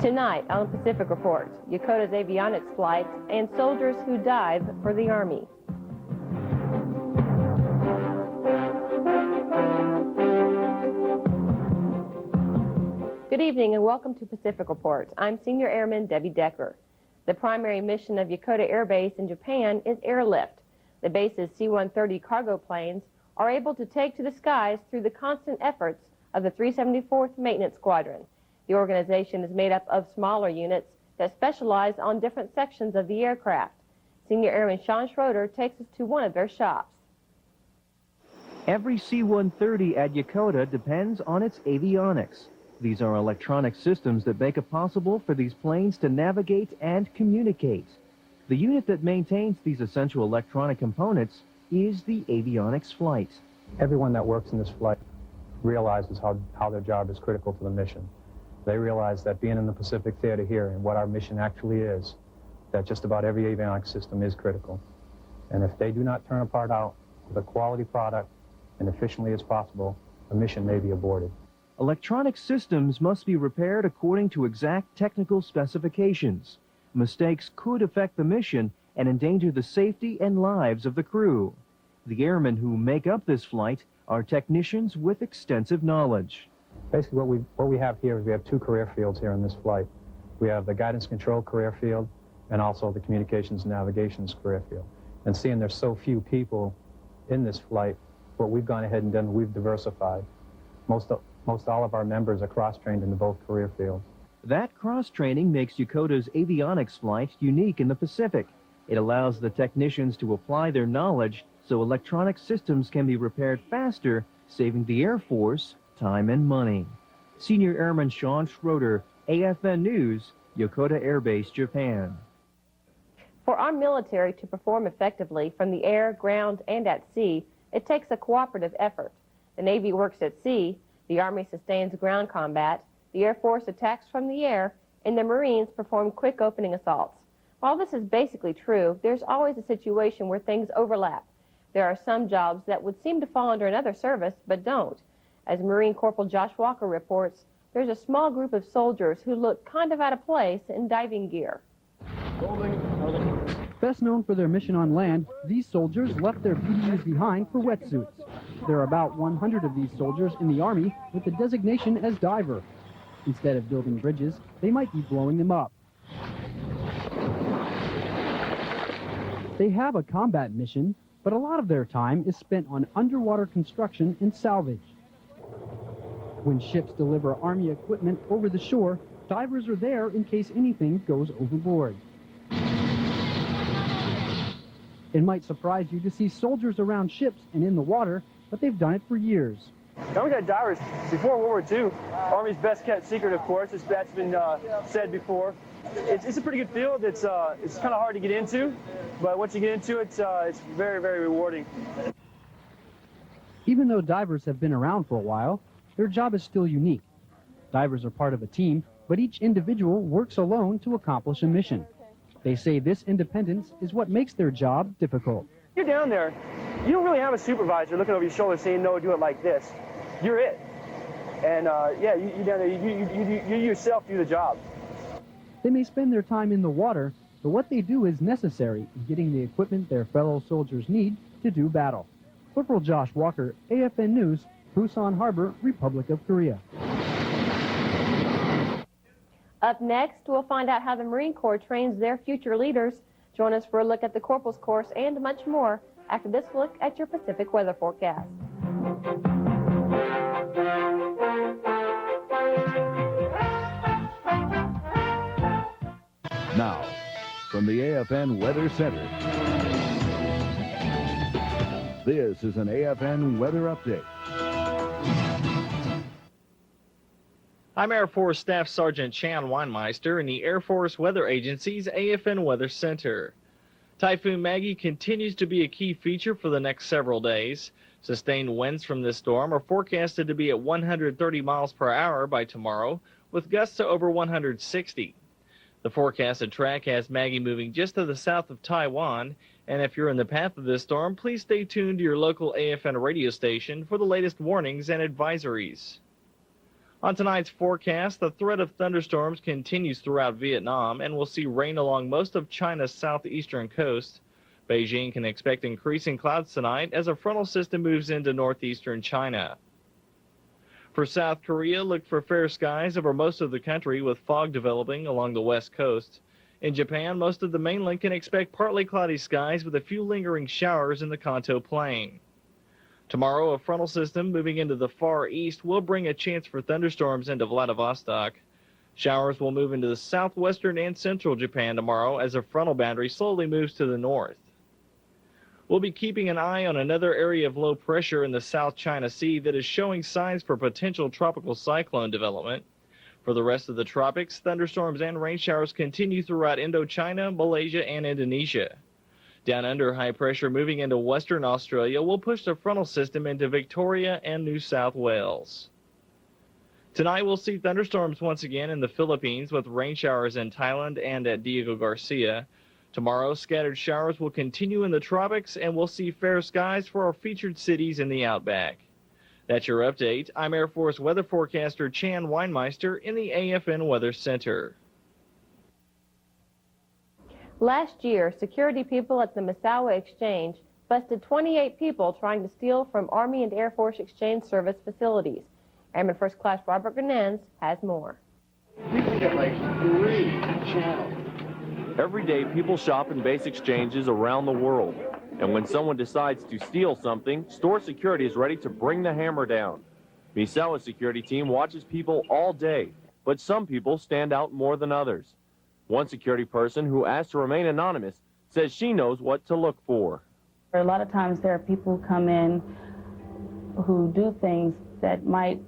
Tonight on Pacific Report, Yokota's avionics flights and soldiers who dive for the Army. Good evening and welcome to Pacific Report. I'm Senior Airman Debbie Decker. The primary mission of Yokota Air Base in Japan is airlift. The base's C-130 cargo planes are able to take to the skies through the constant efforts of the 374th Maintenance Squadron. The organization is made up of smaller units that specialize on different sections of the aircraft. Senior Airman Sean Schroeder takes us to one of their shops. Every C-130 at Yokota depends on its avionics. These are electronic systems that make it possible for these planes to navigate and communicate. The unit that maintains these essential electronic components is the avionics flight. Everyone that works in this flight realizes how their job is critical to the mission. They realize that being in the Pacific Theater here and what our mission actually is, that just about every avionics system is critical. And if they do not turn a part out with a quality product and efficiently as possible, the mission may be aborted. Electronic systems must be repaired according to exact technical specifications. Mistakes could affect the mission and endanger the safety and lives of the crew. The airmen who make up this flight are technicians with extensive knowledge. Basically, what we have here is we have two career fields here in this flight. We have the guidance control career field and also the communications and navigations career field. And seeing there's so few people in this flight, what we've gone ahead and done, we've diversified. Most all of our members are cross-trained into both career fields. That cross-training makes Yokota's avionics flight unique in the Pacific. It allows the technicians to apply their knowledge so electronic systems can be repaired faster, saving the Air Force time and money. Senior Airman Sean Schroeder, AFN News, Yokota Air Base, Japan. For our military to perform effectively from the air, ground, and at sea, it takes a cooperative effort. The Navy works at sea, the Army sustains ground combat, the Air Force attacks from the air, and the Marines perform quick opening assaults. While this is basically true, there's always a situation where things overlap. There are some jobs that would seem to fall under another service, but don't. As Marine Corporal Josh Walker reports, there's a small group of soldiers who look kind of out of place in diving gear. Best known for their mission on land, these soldiers left their PDUs behind for wetsuits. There are about 100 of these soldiers in the Army with the designation as diver. Instead of building bridges, they might be blowing them up. They have a combat mission, but a lot of their time is spent on underwater construction and salvage. When ships deliver Army equipment over the shore, divers are there in case anything goes overboard. It might surprise you to see soldiers around ships and in the water, but they've done it for years. We've had divers before World War II. Army's best kept secret, of course. That's been said before. It's a pretty good field. It's kind of hard to get into, but once you get into it, it's very, very rewarding. Even though divers have been around for a while, their job is still unique. Divers are part of a team, but each individual works alone to accomplish a mission. They say this independence is what makes their job difficult. You're down there. You don't really have a supervisor looking over your shoulder saying, no, do it like this. You're it. And yeah, you down there, you yourself do the job. They may spend their time in the water, but what they do is necessary in getting the equipment their fellow soldiers need to do battle. Corporal Josh Walker, AFN News, Busan Harbor, Republic of Korea. Up next, we'll find out how the Marine Corps trains their future leaders. Join us for a look at the Corporal's course and much more after this look at your Pacific weather forecast. Now, from the AFN Weather Center, this is an AFN Weather Update. I'm Air Force Staff Sergeant Chan Weinmeister in the Air Force Weather Agency's AFN Weather Center. Typhoon Maggie continues to be a key feature for the next several days. Sustained winds from this storm are forecasted to be at 130 miles per hour by tomorrow, with gusts to over 160. The forecasted track has Maggie moving just to the south of Taiwan, and if you're in the path of this storm, please stay tuned to your local AFN radio station for the latest warnings and advisories. On tonight's forecast, the threat of thunderstorms continues throughout Vietnam, and we'll see rain along most of China's southeastern coast. Beijing can expect increasing clouds tonight as a frontal system moves into northeastern China. For South Korea, look for fair skies over most of the country with fog developing along the west coast. In Japan, most of the mainland can expect partly cloudy skies with a few lingering showers in the Kanto Plain. Tomorrow, a frontal system moving into the far east will bring a chance for thunderstorms into Vladivostok. Showers will move into the southwestern and central Japan tomorrow as a frontal boundary slowly moves to the north. We'll be keeping an eye on another area of low pressure in the South China Sea that is showing signs for potential tropical cyclone development. For the rest of the tropics, thunderstorms and rain showers continue throughout Indochina, Malaysia, and Indonesia. Down under, high pressure moving into Western Australia will push the frontal system into Victoria and New South Wales. Tonight we'll see thunderstorms once again in the Philippines with rain showers in Thailand and at Diego Garcia. Tomorrow, scattered showers will continue in the tropics, and we'll see fair skies for our featured cities in the outback. That's your update. I'm Air Force weather forecaster Chan Weinmeister in the AFN Weather Center. Last year, security people at the Misawa Exchange busted 28 people trying to steal from Army and Air Force Exchange Service facilities. Airman First Class Robert Grenens has more. We can get like 3 channels. Every day, people shop in base exchanges around the world. And when someone decides to steal something, store security is ready to bring the hammer down. Misawa's security team watches people all day, but some people stand out more than others. One security person who asked to remain anonymous says she knows what to look for. A lot of times there are people who come in who do things that might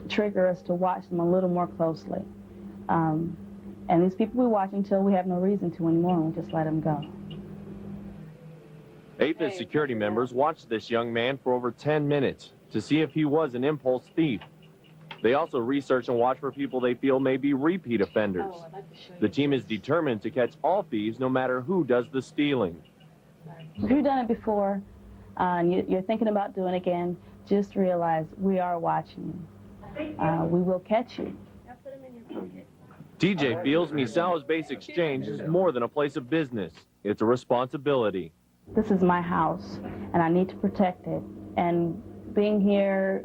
trigger us to watch them a little more closely. And these people we watch until we have no reason to anymore, and we just let them go. AFIS security members watched this young man for over 10 minutes to see if he was an impulse thief. They also research and watch for people they feel may be repeat offenders. The team is determined to catch all thieves no matter who does the stealing. If you've done it before and you're thinking about doing it again, just realize we are watching you. We will catch you. TJ feels Misawa's base exchange is more than a place of business. It's a responsibility. This is my house, and I need to protect it. And being here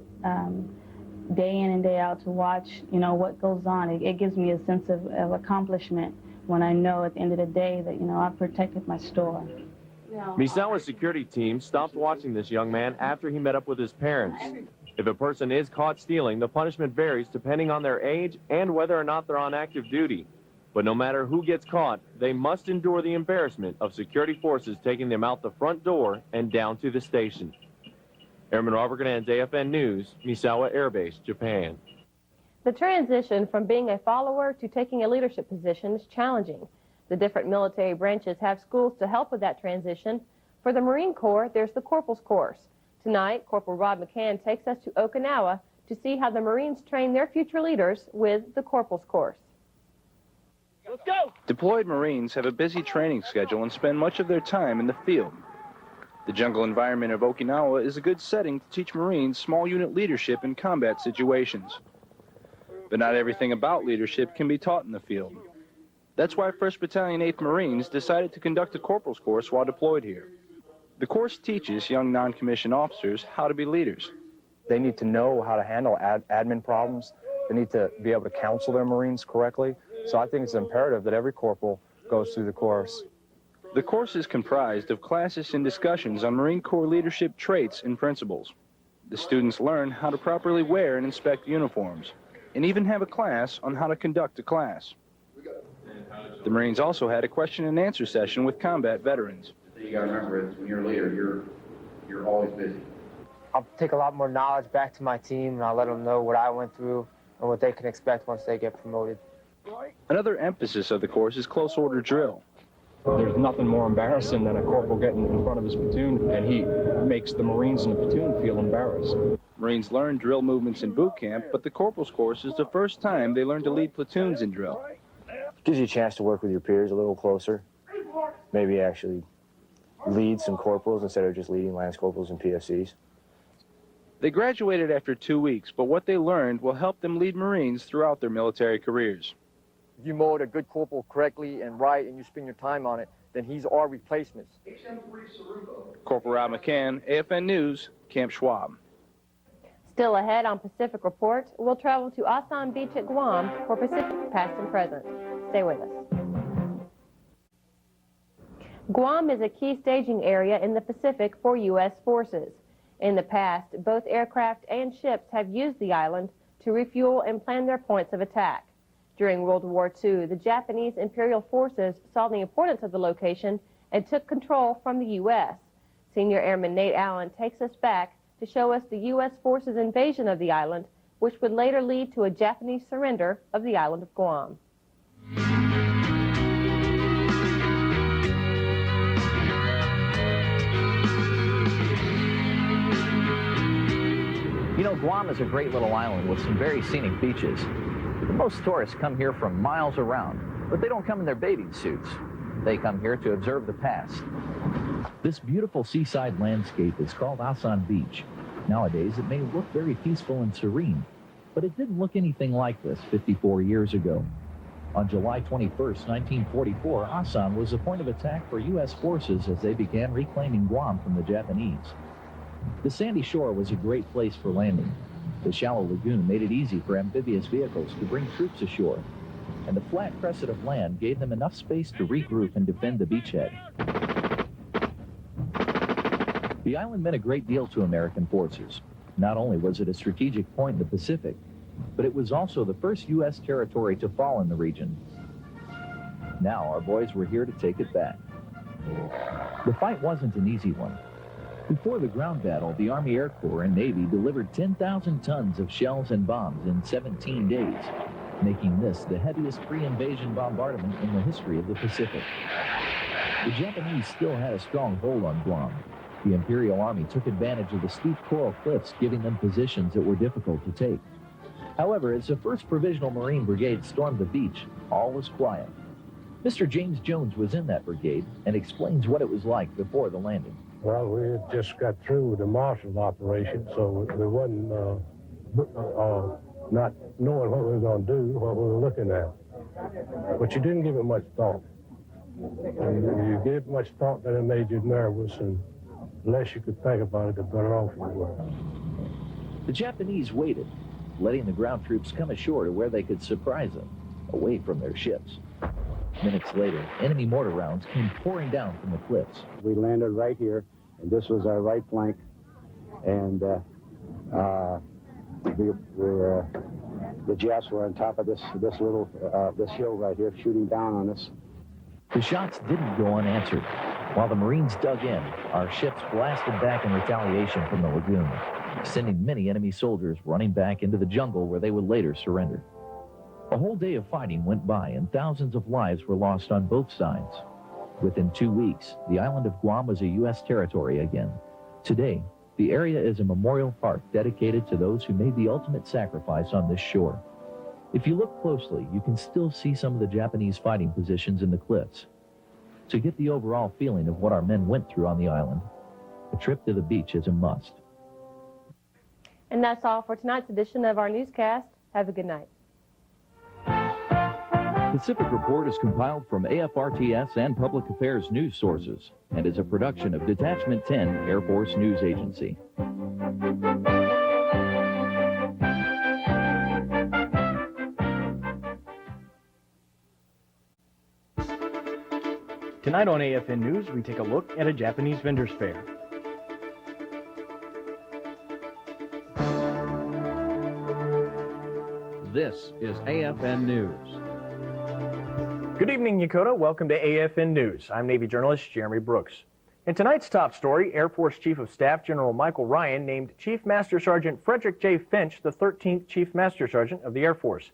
day in and day out to watch, what goes on, it gives me a sense of accomplishment when I know at the end of the day that, I've protected my store. Misawa's security team stopped watching this young man after he met up with his parents. If a person is caught stealing, the punishment varies depending on their age and whether or not they're on active duty. But no matter who gets caught, they must endure the embarrassment of security forces taking them out the front door and down to the station. Airman Robert Grenens, AFN News, Misawa Air Base, Japan. The transition from being a follower to taking a leadership position is challenging. The different military branches have schools to help with that transition. For the Marine Corps, there's the Corporal's Course. Tonight, Corporal Rob McCann takes us to Okinawa to see how the Marines train their future leaders with the Corporal's Course. Let's go! Deployed Marines have a busy training schedule and spend much of their time in the field. The jungle environment of Okinawa is a good setting to teach Marines small unit leadership in combat situations. But not everything about leadership can be taught in the field. That's why 1st Battalion 8th Marines decided to conduct a Corporal's Course while deployed here. The course teaches young non-commissioned officers how to be leaders. They need to know how to handle admin problems. They need to be able to counsel their Marines correctly. So I think it's imperative that every corporal goes through the course. The course is comprised of classes and discussions on Marine Corps leadership traits and principles. The students learn how to properly wear and inspect uniforms, and even have a class on how to conduct a class. The Marines also had a question and answer session with combat veterans. You gotta remember, when you're a leader, you're always busy. I'll take a lot more knowledge back to my team, and I'll let them know what I went through and what they can expect once they get promoted. Another emphasis of the course is close order drill. There's nothing more embarrassing than a corporal getting in front of his platoon, and he makes the Marines in the platoon feel embarrassed. Marines learn drill movements in boot camp, but the Corporal's Course is the first time they learn to lead platoons in drill. Gives you a chance to work with your peers a little closer, maybe actually lead some corporals instead of just leading lance corporals and PFCs. They graduated after 2 weeks, but what they learned will help them lead Marines throughout their military careers. If you mold a good corporal correctly and right and you spend your time on it, then he's our replacement. Corporal Rob McCann, AFN News, Camp Schwab. Still ahead on Pacific Report, we'll travel to Asan Beach at Guam for Pacific Past and Present. Stay with us. Guam is a key staging area in the Pacific for U.S. forces. In the past, both aircraft and ships have used the island to refuel and plan their points of attack. During World War II, the Japanese Imperial forces saw the importance of the location and took control from the U.S. Senior Airman Nate Allen takes us back to show us the U.S. forces' invasion of the island, which would later lead to a Japanese surrender of the island of Guam. You know, Guam is a great little island with some very scenic beaches. Most tourists come here from miles around, but they don't come in their bathing suits. They come here to observe the past. This beautiful seaside landscape is called Asan Beach. Nowadays, it may look very peaceful and serene, but it didn't look anything like this 54 years ago. On July 21st, 1944, Asan was a point of attack for U.S. forces as they began reclaiming Guam from the Japanese. The sandy shore was a great place for landing. The shallow lagoon made it easy for amphibious vehicles to bring troops ashore, and the flat crescent of land gave them enough space to regroup and defend the beachhead. The island meant a great deal to American forces. Not only was it a strategic point in the Pacific, but it was also the first U.S. territory to fall in the region. Now our boys were here to take it back. The fight wasn't an easy one. Before the ground battle, the Army Air Corps and Navy delivered 10,000 tons of shells and bombs in 17 days, making this the heaviest pre-invasion bombardment in the history of the Pacific. The Japanese still had a strong hold on Guam. The Imperial Army took advantage of the steep coral cliffs, giving them positions that were difficult to take. However, as the 1st Provisional Marine Brigade stormed the beach, all was quiet. Mr. James Jones was in that brigade and explains what it was like before the landing. Well, we had just got through with the marshal operation, so we wasn't not knowing what we were going to do, what we were looking at. But you didn't give it much thought. And you gave much thought, then it made you nervous, and the less you could think about it, the better off you were. The Japanese waited, letting the ground troops come ashore to where they could surprise them, away from their ships. Minutes later, enemy mortar rounds came pouring down from the cliffs. We landed right here, and this was our right flank, and the Japs were on top of this hill right here, shooting down on us. The shots didn't go unanswered. While the Marines dug in, our ships blasted back in retaliation from the lagoon, sending many enemy soldiers running back into the jungle where they would later surrender. A whole day of fighting went by, and thousands of lives were lost on both sides. Within 2 weeks, the island of Guam was a U.S. territory again. Today, the area is a memorial park dedicated to those who made the ultimate sacrifice on this shore. If you look closely, you can still see some of the Japanese fighting positions in the cliffs. To get the overall feeling of what our men went through on the island, a trip to the beach is a must. And that's all for tonight's edition of our newscast. Have a good night. Pacific Report is compiled from AFRTS and Public Affairs news sources and is a production of Detachment 10 Air Force News Agency. Tonight on AFN News, we take a look at a Japanese vendor's fair. This is AFN News. Good evening, Yokota. Welcome to AFN News. I'm Navy journalist Jeremy Brooks. In tonight's top story, Air Force Chief of Staff General Michael Ryan named Chief Master Sergeant Frederick J. Finch the 13th Chief Master Sergeant of the Air Force.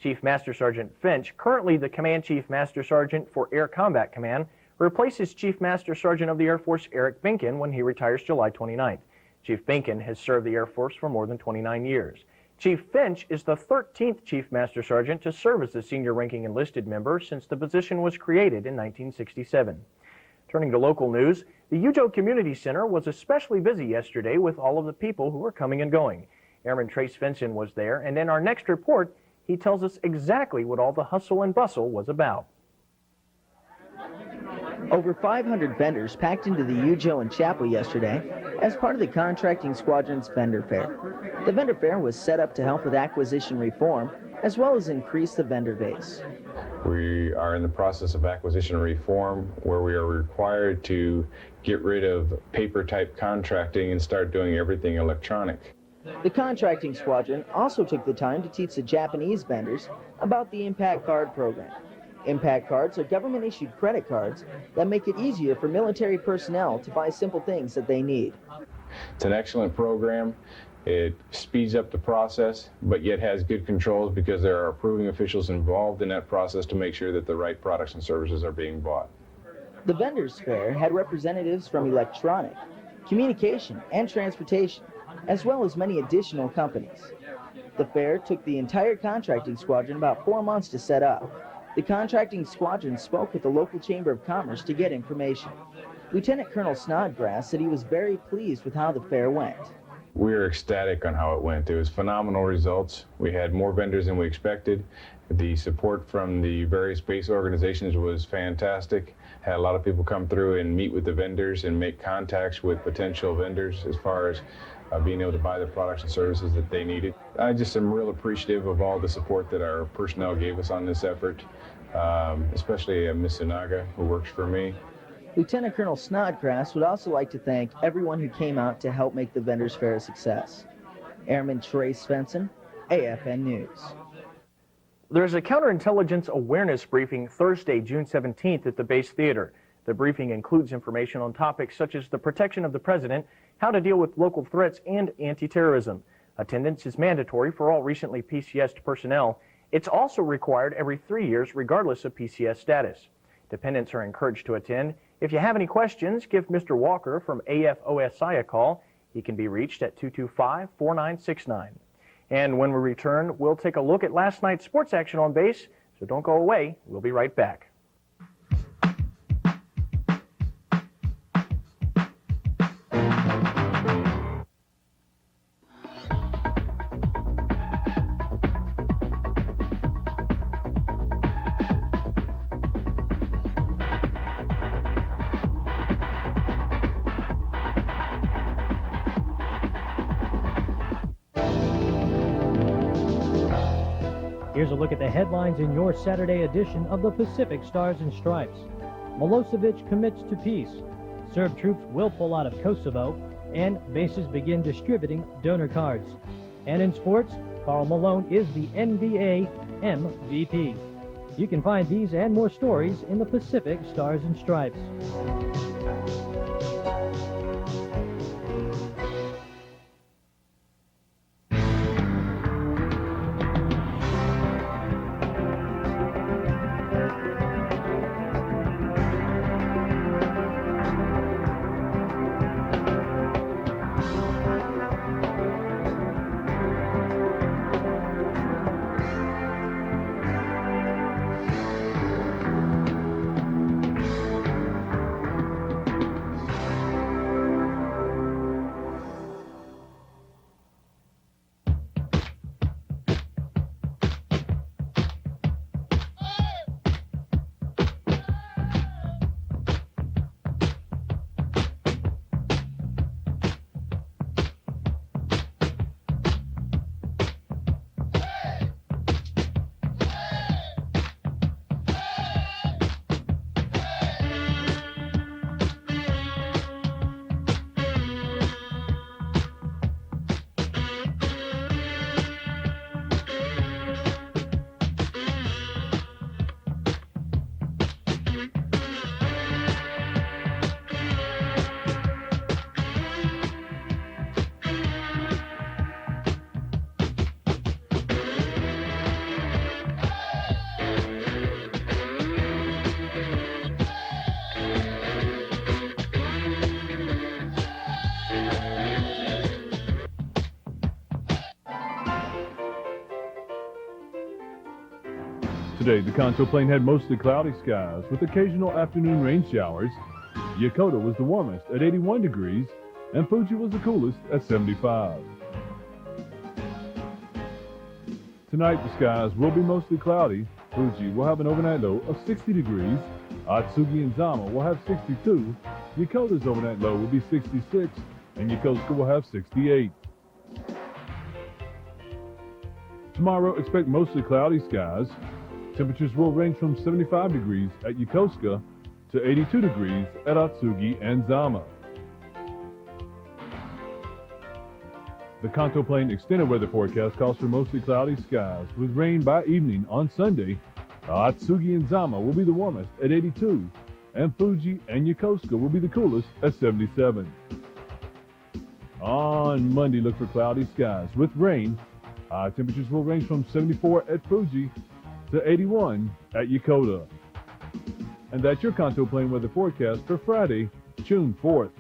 Chief Master Sergeant Finch, currently the Command Chief Master Sergeant for Air Combat Command, replaces Chief Master Sergeant of the Air Force Eric Binkin when he retires July 29th. Chief Binkin has served the Air Force for more than 29 years. Chief Finch is the 13th Chief Master Sergeant to serve as the senior ranking enlisted member since the position was created in 1967. Turning to local news, The Yujo Community Center was especially busy yesterday with all of the people who were coming and going. Airman Trace Vinson was there, and in our next report, he tells us exactly what all the hustle and bustle was about. Over 500 vendors packed into the Yujo in Chapel yesterday as part of the Contracting Squadron's vendor fair. The vendor fair was set up to help with acquisition reform as well as increase the vendor base. We are in the process of acquisition reform where we are required to get rid of paper-type contracting and start doing everything electronic. The Contracting Squadron also took the time to teach the Japanese vendors about the Impact Card program. Impact Cards are government-issued credit cards that make it easier for military personnel to buy simple things that they need. It's an excellent program. It speeds up the process, but yet has good controls because there are approving officials involved in that process to make sure that the right products and services are being bought. The vendors fair had representatives from electronic, communication, and transportation, as well as many additional companies. The fair took the entire Contracting Squadron about 4 months to set up. The Contracting Squadron spoke with the local Chamber of Commerce to get information. Lieutenant Colonel Snodgrass said he was very pleased with how the fair went. We were ecstatic on how it went. It was phenomenal results. We had more vendors than we expected. The support from the various base organizations was fantastic. Had a lot of people come through and meet with the vendors and make contacts with potential vendors as far as being able to buy the products and services that they needed. I just am real appreciative of all the support that our personnel gave us on this effort, especially Ms. Sunaga, who works for me. Lieutenant Colonel Snodgrass would also like to thank everyone who came out to help make the vendors fair a success. Airman Trace Svensson, AFN News. There's a counterintelligence awareness briefing Thursday, June 17th at the base theater. The briefing includes information on topics such as the protection of the president, how to deal with local threats, and anti-terrorism. Attendance is mandatory for all recently PCS'd personnel. It's also required every 3 years regardless of PCS status. Dependents are encouraged to attend. If you have any questions, give Mr. Walker from AFOSI a call. He can be reached at 225-4969. And when we return, we'll take a look at last night's sports action on base, so don't go away. We'll be right back. Here's a look at the headlines in your Saturday edition of the Pacific Stars and Stripes. Milosevic commits to peace. Serb troops will pull out of Kosovo, and bases begin distributing donor cards. And in sports, Karl Malone is the NBA MVP. You can find these and more stories in the Pacific Stars and Stripes. Today, the Concho Plain had mostly cloudy skies with occasional afternoon rain showers. Yokota was the warmest at 81 degrees, and Fuji was the coolest at 75. Tonight, the skies will be mostly cloudy. Fuji will have an overnight low of 60 degrees. Atsugi and Zama will have 62. Yokota's overnight low will be 66, and Yokosuka will have 68. Tomorrow, expect mostly cloudy skies. Temperatures will range from 75 degrees at Yokosuka to 82 degrees at Atsugi and Zama. The Kanto Plain extended weather forecast calls for mostly cloudy skies with rain by evening on Sunday. Atsugi and Zama will be the warmest at 82, and Fuji and Yokosuka will be the coolest at 77. On Monday, look for cloudy skies with rain. High temperatures will range from 74 at Fuji to 81 at Yokota. And that's your Kanto Plain weather forecast for Friday, June 4th.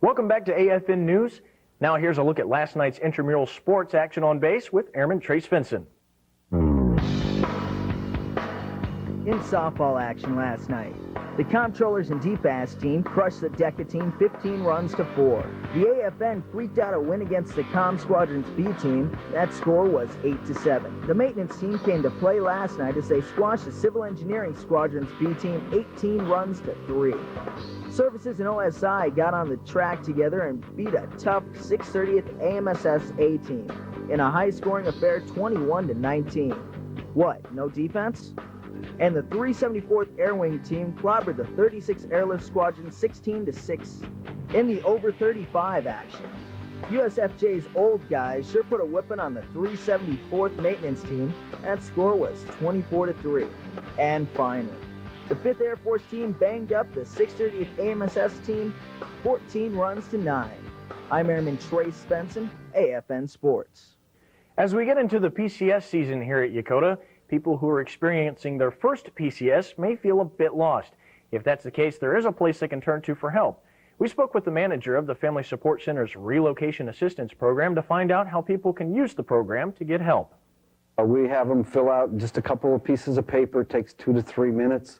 Welcome back to AFN News. Now here's a look at last night's intramural sports action on base with Airman Trace Vinson. In softball action last night, the Comptrollers and DFAS team crushed the DECA team 15 runs to 4. The AFN freaked out a win against the Com Squadron's B team. That score was 8-7. The maintenance team came to play last night as they squashed the Civil Engineering Squadron's B team 18 runs to 3. Services and OSI got on the track together and beat a tough 630th AMSS A team in a high-scoring affair 21-19. What, no defense? And the 374th Air Wing team clobbered the 36th Airlift Squadron 16-6 in the over 35 action. USFJ's old guys sure put a whipping on the 374th maintenance team. That score was 24-3. And finally, the 5th Air Force team banged up the 630th AMSS team 14 runs to 9. I'm Airman Trace Benson, AFN Sports. As we get into the PCS season here at Yokota, people who are experiencing their first PCS may feel a bit lost. If that's the case, there is a place they can turn to for help. We spoke with the manager of the Family Support Center's Relocation Assistance Program to find out how people can use the program to get help. We have them fill out just a couple of pieces of paper. It takes 2 to 3 minutes.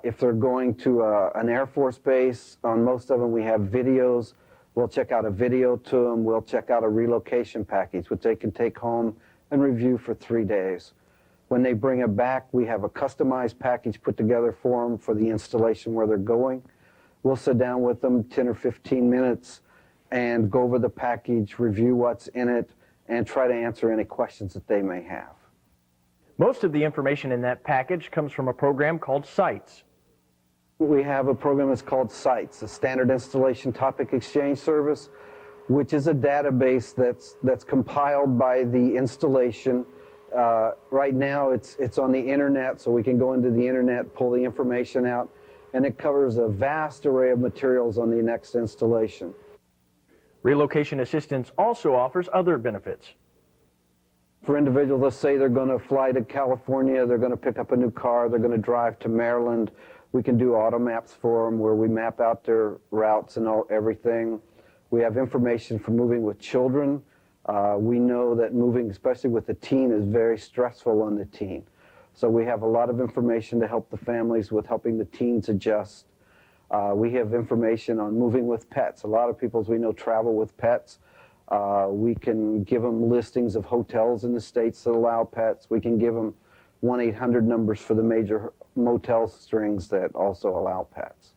If they're going to an Air Force base, on most of them we have videos. We'll check out a video to them. We'll check out a relocation package, which they can take home and review for 3 days. When they bring it back, we have a customized package put together for them for the installation where they're going. We'll sit down with them 10 or 15 minutes and go over the package, review what's in it, and try to answer any questions that they may have. Most of the information in that package comes from a program called SITES. We have a program that's called SITES, a Standard Installation Topic Exchange Service, which is a database that's compiled by the installation. Right now it's on the internet, so we can go into the internet, pull the information out, and it covers a vast array of materials on the next installation. Relocation assistance also offers other benefits. For individuals, let's say they're going to fly to California, they're going to pick up a new car, they're going to drive to Maryland, we can do auto maps for them where we map out their routes and everything. We have information for moving with children. We know that moving, especially with a teen, is very stressful on the teen. So we have a lot of information to help the families with helping the teens adjust. We have information on moving with pets. A lot of people, as we know, travel with pets. We can give them listings of hotels in the states that allow pets. We can give them 1-800 numbers for the major motel strings that also allow pets.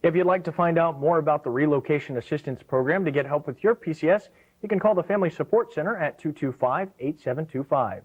If you'd like to find out more about the Relocation Assistance Program to get help with your PCS, you can call the Family Support Center at 225-8725.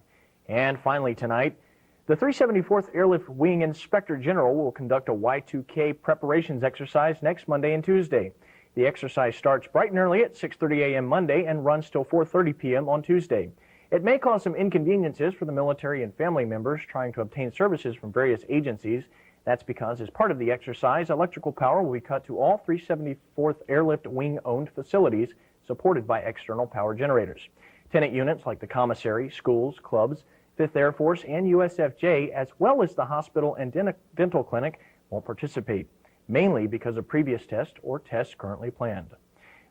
And finally tonight, the 374th Airlift Wing Inspector General will conduct a Y2K preparations exercise next Monday and Tuesday. The exercise starts bright and early at 6:30 a.m. Monday and runs till 4:30 p.m. on Tuesday. It may cause some inconveniences for the military and family members trying to obtain services from various agencies. That's because as part of the exercise, electrical power will be cut to all 374th Airlift Wing-owned facilities supported by external power generators. Tenant units like the commissary, schools, clubs, 5th Air Force, and USFJ, as well as the hospital and dental clinic, won't participate, mainly because of previous tests or tests currently planned.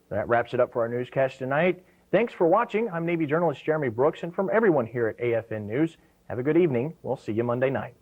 That wraps it up for our newscast tonight. Thanks for watching. I'm Navy journalist Jeremy Brooks, and from everyone here at AFN News, have a good evening. We'll see you Monday night.